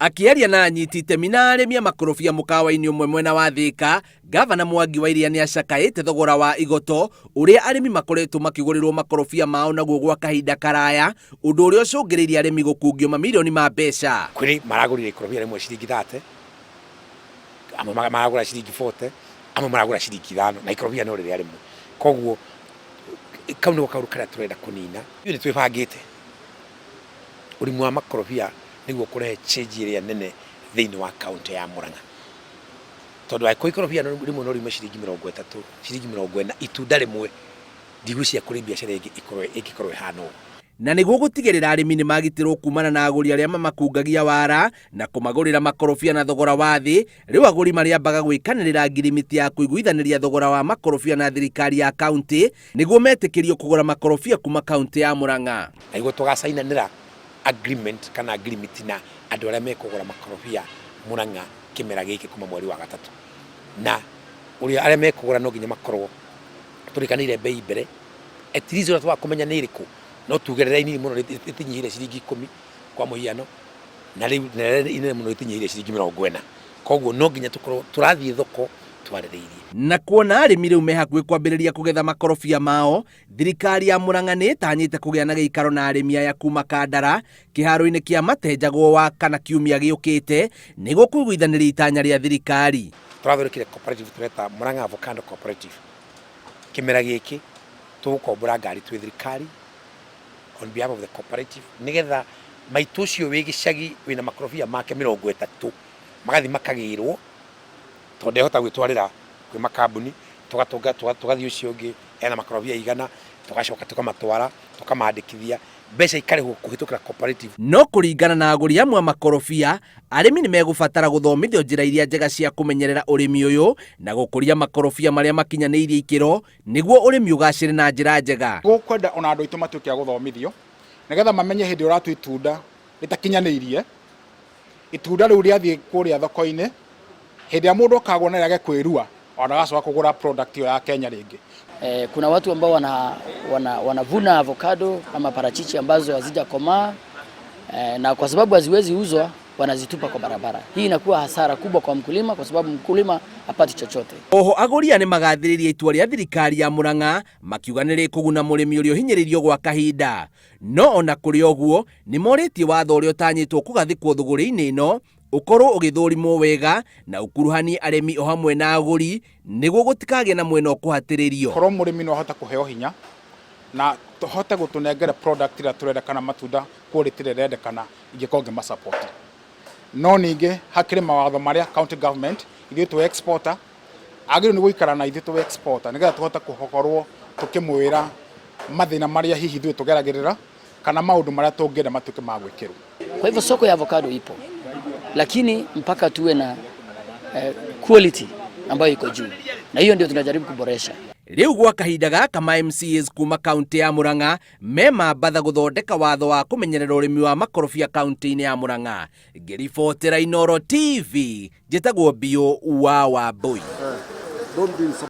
Akiaria na anyitite mina arimi a makorobia mukawa-ini umwe mwena wa Thika, Ngabana Mwangi wa Iria niacakaite thogora wa igoto uria arimi makoretwo makigurirwo makorobia mao naguo gwa kahinda karaya, undu uria ucungiriirie arimi gukungio mamilioni ma mbeca. Kuri maragurire ikorobia rimwe ciringi 30, amwe maragura ciringi 40, amwe maragura ciringi 5 na ikorobia no riria rimwe. Koguo kau ni kauru karia turenda kunina. Ni twibangite urimu wa makorobia niguo kurehe change iria nene thiini wa kaunti ya Murang'a. Tondu wa ikorobia rimwe no rimwe ciringi 30, ciringi 40 itunda rimwe ndigwiciria kuri biacara igikorwo ihana uguo. Na niguo gutigirira arimi ni magitirwo kumana na aguri aria mamakungagia wara na kumagurira makorobia na thogora wa thi, riu aguri mariambaga gwikanirira ngirimiti ya kuiguithaniria thogora wa makorobia na thirikari ya kaunti niguo metikirio kugura makorobia kuma kaunti ya Murang'a. Na iguo tugacainanira agreement kana agreement na andu aria mekugura makorobia Murang'a kimera giki kuma mweri wa gatatu, na uria aria mekugura no nginya makorwo turikanire bei mbere etirizo twa kumenya ni iriku no tugerera ini muno ritinyihire ciringi 10 kwa muhiano na riu ine muno ritinyihire ciringi 40. Koguo no nginya tukorwo turathie thoko twaririirie. Na kuona arimi riu mehakuhi kwambiriria kugetha makorobia mao, thirikari ya Murang'a ni itanyite kugia na giikaro na arimi aya kuma Kandara kiharo-ini kia matenjagwo wa kana kiumia giukite niguo kuiguithaniria itanya ria thirikari. Turathurikire cooperative tureta Murang'a Avocado Cooperative. Kimera giki tugukombora ngari twi thirikari on behalf of the cooperative nigetha maitu cio wi gicagi wina makorobia make 30 magathi makagirwo tondu ehota gwitwarira kwi makambuni tugathii ucio ungi ena makorobia igana tugacoka tukamatwara tukamandikithia mbeca ikarihwo kuhitukira cooperative. No kuringana na aguri amwe a makorobia, arimi ni megubatara guthomithio njira iria njega cia kumenyerera urimi uyu na gukuria makorobia maria makinyaniirie ikiro niguo urimi ugacire na njira njega. Gukwenda ona andu aitu matuike a guthomithio nigetha mamenye hindi uratu itunda ritakinyaniirie itunda riu riathie kuria thoko-ini hindi ya mundu akagwo na riage kwirua ona gacoka kugura product ya Kenya ringi. Kuna watu ambao wanavuna avocado ama parachichi ambazo hazijakomaa na kwa sababu haziwezi uzwa wanazitupa kwa barabara. Hii inakuwa hasara kubwa kwa mkulima kwa sababu mkulima hapati chochote. Oho aguri ni magathiriria itua ria thirikari ya Murang'a makiuga ni rikuguna murimi uria uhinyiririo gwa kahinda. No ona kuri oguo ni moritie watho uria utanyitwo kugathikwo thuguri-ini ino ukorwo ugithurimwo wega na ukuruhani arimi o hamwe na aguri niguo gutikagie na mwena ukuhatiririo. Korwo murimi no hota kuheo hinya na tohote gutunengera product ira turenda kana matunda quality ira rendekana ingikonge ma support. No ninge hakiri mawatho maria county government ithuĩ tu exporter agĩrĩirwo nĩ gũikara na ithuĩ tu exporter nigetha tuhota kuhokorwo tukimwira mathina maria hihi ithuĩ tugeragĩrĩra kana maundu maria tungĩenda matuĩke ma gwĩkĩrwo. Kwa hivyo soko ya avocado ipo, lakini mpaka tuwe na quality ambayo iko juu, na hiyo ndio tunajaribu kuboresha. Riu gwa kahinda gaka ma MCAs kuma kaunti ya Murang'a memambatha guthondeka watho wa kumenyerera urimi wa makorobia kaunti-ini ya Murang'a. Ngiribotera Inooro TV, njitagwo Bio wa Wambui.